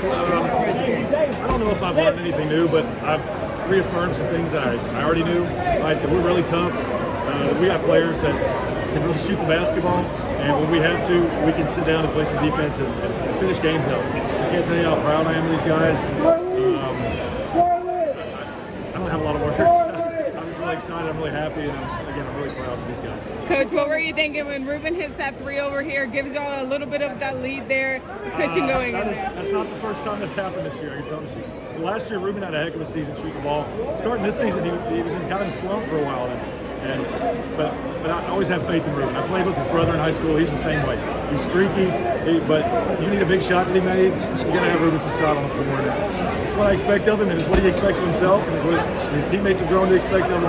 I don't know if I've learned anything new, but I've reaffirmed some things that I already knew. Like that we're really tough. We have players that can really shoot the basketball, and when we have to, we can sit down and play some defense and finish games out. I can't tell you how proud I am of these guys. I don't have a lot of words. I'm really excited. I'm really happy, and I'm really proud of these guys. Coach, what were you thinking when Ruben hits that three over here? Gives y'all a little bit of that lead there, cushion going in there. That's not the first time that's happened this year, I can promise you. Well, last year, Ruben had a heck of a season shooting the ball. Starting this season, he was in kind of a slump for a while. But I always have faith in Ruben. I played with his brother in high school. He's the same way. He's streaky, but you need a big shot to be made. You're going to have Ruben to start on the floor. It's what I expect of him, and it's what he expects of himself, and it's what his teammates have grown to expect of him.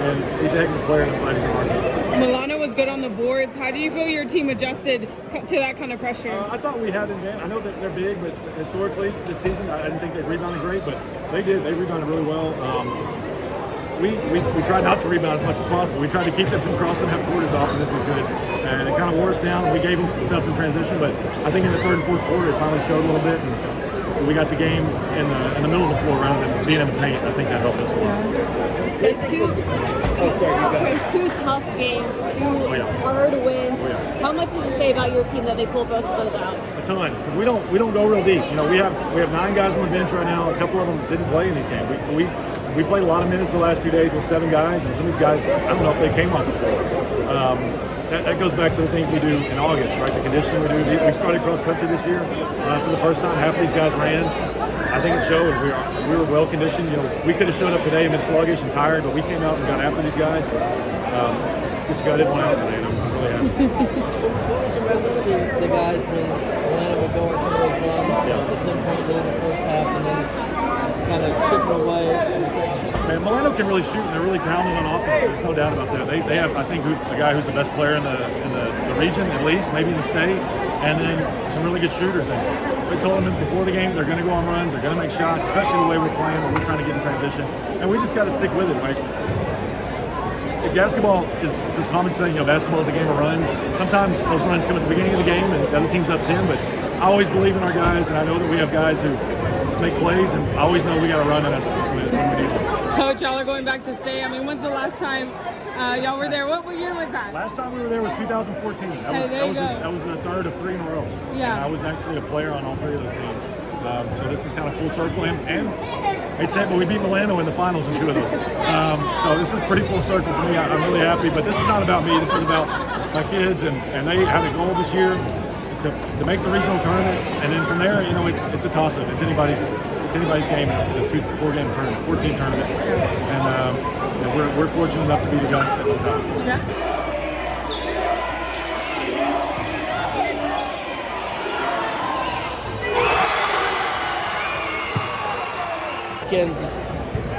And he's a heck of a player, and I'm glad he's on our team. Milano was good on the boards. How do you feel your team adjusted to that kind of pressure? I thought we had advantage. I know that they're big, but historically this season, I didn't think they rebounded great, but they did. They rebounded really well. We tried not to rebound as much as possible. We tried to keep them from crossing half court as often as we could, and it kind of wore us down. We gave them some stuff in transition, but I think in the third and fourth quarter it finally showed a little bit, and we got the game in the middle of the floor rather than being in the paint. I think that helped us a lot. Two tough games, two hard wins. How much does it say about your team that they pulled both of those out? A ton, because we don't go real deep. You know, we have 9 guys on the bench right now. A couple of them didn't play in these games. We played a lot of minutes the last 2 days with 7 guys, and some of these guys, I don't know if they came off the floor. That goes back to the things we do in August, right? The conditioning we do. We started cross country this year for the first time. Half of these guys ran. I think it showed. We were well conditioned. You know, we could have showed up today and been sluggish and tired, but we came out and got after these guys. This guy didn't want out today, and I'm really happy. What was your message to the guys when Atlanta would go on some of those runs, the 10-point lead in the first half, and then kind of chipping away in the second half? Man, Milano can really shoot, and they're really talented on offense. There's no doubt about that. They have, I think, a guy who's the best player in the region, at least, maybe in the state, and then some really good shooters. And we told them before the game they're going to go on runs, they're going to make shots, especially the way we're playing, when we're trying to get in transition. And we just got to stick with it. Like, if basketball is just common saying, basketball is a game of runs. Sometimes those runs come at the beginning of the game, and the other team's up 10. But I always believe in our guys, and I know that we have guys who make plays, and I always know we got to run in us when we need them. Coach, y'all are going back to state. I mean, when's the last time y'all were there? What year was that? Last time we were there was 2014. That was the third of 3 in a row. Yeah. And I was actually a player on all 3 of those teams. So this is kind of full circle. And I'd say, but we beat Milano in the finals in 2 of those. So this is pretty full circle for me. I'm really happy. But this is not about me. This is about my kids. And they have a goal this year to make the regional tournament. And then from there, it's a toss-up. It's anybody's game in a 4-game tournament, 14 tournament. And we're fortunate enough to be the guys sitting on top. Yeah.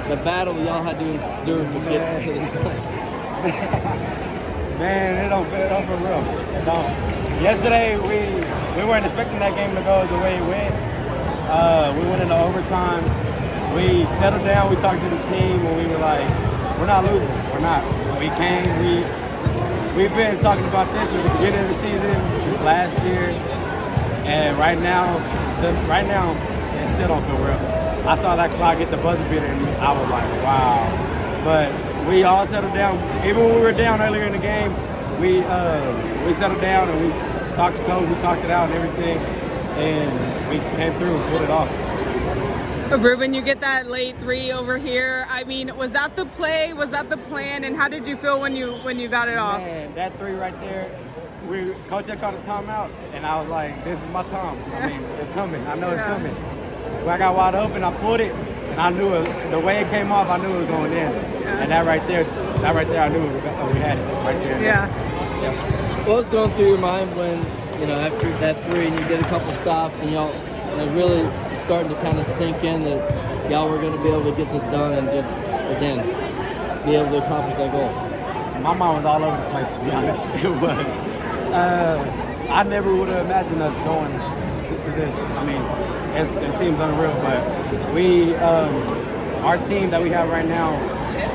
The battle y'all had to endure to get to this point. Man, it don't feel real. No. Yesterday we weren't expecting that game to go the way it went. We went into overtime. We settled down. We talked to the team, and we were like, "We're not losing. We're not." We came. We've been talking about this since the beginning of the season, since last year, and right now, it still don't feel real. I saw that clock hit the buzzer beater, and I was like, "Wow!" But we all settled down. Even when we were down earlier in the game, we settled down and we talked to coach. We talked it out and everything, and we came through and pulled it off. Ruben, you get that late 3 over here. I mean, was that the play? Was that the plan? And how did you feel when you got it off? Man, that 3 right there. Coach had called a timeout, and I was like, "This is my time. I mean, it's coming. I know it's coming." When I got wide open, I pulled it, and I knew the way it came off, I knew it was going in. And that right there, I knew we had it right there. Yeah. What was going through your mind when, after that 3 and you did a couple stops and y'all really starting to kind of sink in that y'all were going to be able to get this done and just, again, be able to accomplish that goal? My mind was all over the place, to be honest. It was. I never would have imagined us going to this. I mean, it seems unreal, but our team that we have right now,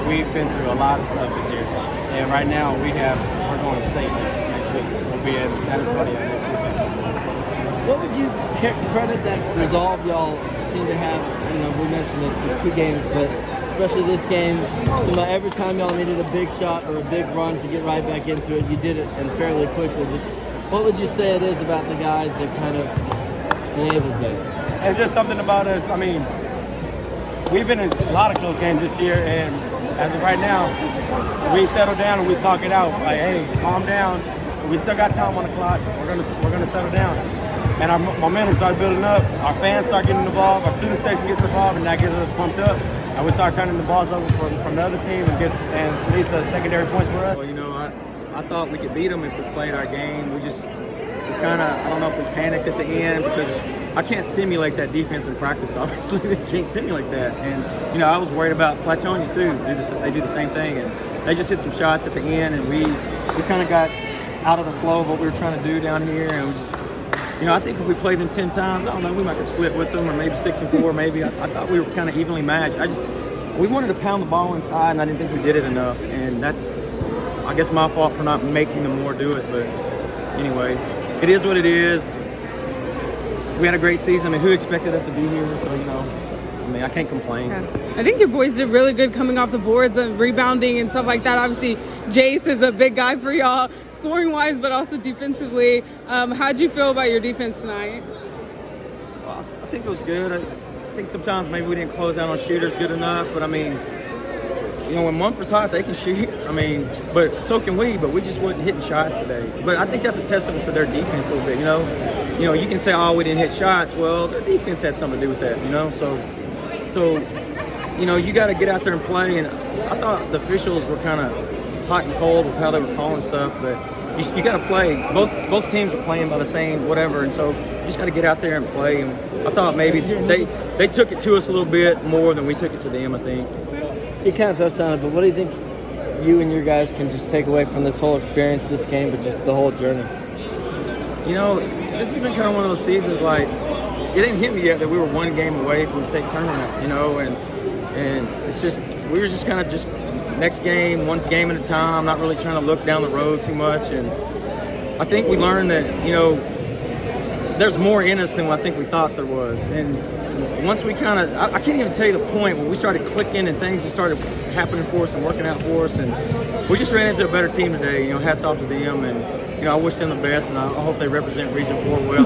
we've been through a lot of stuff this year, and right now we're going to state next week. We'll be in San Antonio next week. What would you credit that resolve y'all seem to have? You know, we mentioned the 2 games, but especially this game, every time y'all needed a big shot or a big run to get right back into it, you did it and fairly quickly. Just what would you say it is about the guys that kind of enables that? It's just something about us. I mean, we've been in a lot of close games this year, and as of right now, we settle down and we talk it out. Like, hey, calm down. We still got time on the clock. We're gonna settle down. And our momentum starts building up. Our fans start getting involved. Our student section gets involved, and that gets us pumped up. And we start turning the balls over from the other team and leads to secondary points for us. Well, you know, I thought we could beat them if we played our game. We kind of, I don't know if we panicked at the end because I can't simulate that defense in practice. Obviously, they can't simulate that. And, you know, I was worried about Flatonia too. They do the same thing. And they just hit some shots at the end, and we kind of got out of the flow of what we were trying to do down here. And we just, you know, I think if we played them 10 times, I don't know, we might get split with them, or maybe 6-4, maybe. I thought we were kind of evenly matched. We wanted to pound the ball inside, and I didn't think we did it enough. And that's, I guess, my fault for not making them more do it. But anyway, it is what it is. We had a great season. I mean, who expected us to be here? So, you know, I mean, I can't complain. Yeah. I think your boys did really good coming off the boards and rebounding and stuff like that. Obviously, Jace is a big guy for y'all, scoring-wise, but also defensively. How'd you feel about your defense tonight? Well, I think it was good. I think sometimes maybe we didn't close out on shooters good enough, but I mean, you know, when Mumford's hot, they can shoot. I mean, but so can we, but we just wasn't hitting shots today. But I think that's a testament to their defense a little bit, you know. You know, you can say, oh, we didn't hit shots. Well, their defense had something to do with that, you know. So you know, you got to get out there and play. And I thought the officials were kind of hot and cold with how they were calling stuff, but you got to play. Both teams were playing by the same whatever, and so you just got to get out there and play. And I thought maybe they took it to us a little bit more than we took it to them, I think. You kind of touched on it, but what do you think you and your guys can just take away from this whole experience, this game, but just the whole journey? You know, this has been kind of one of those seasons, like, it didn't hit me yet that we were 1 game away from the state tournament, you know, and it's just, we were just kind of just next game, 1 game at a time, not really trying to look down the road too much. And I think we learned that, you know, there's more in us than what I think we thought there was. And once we kind of, I can't even tell you the point when we started clicking and things just started happening for us and working out for us. And we just ran into a better team today, you know, hats off to them. And, you know, I wish them the best, and I hope they represent Region 4 well.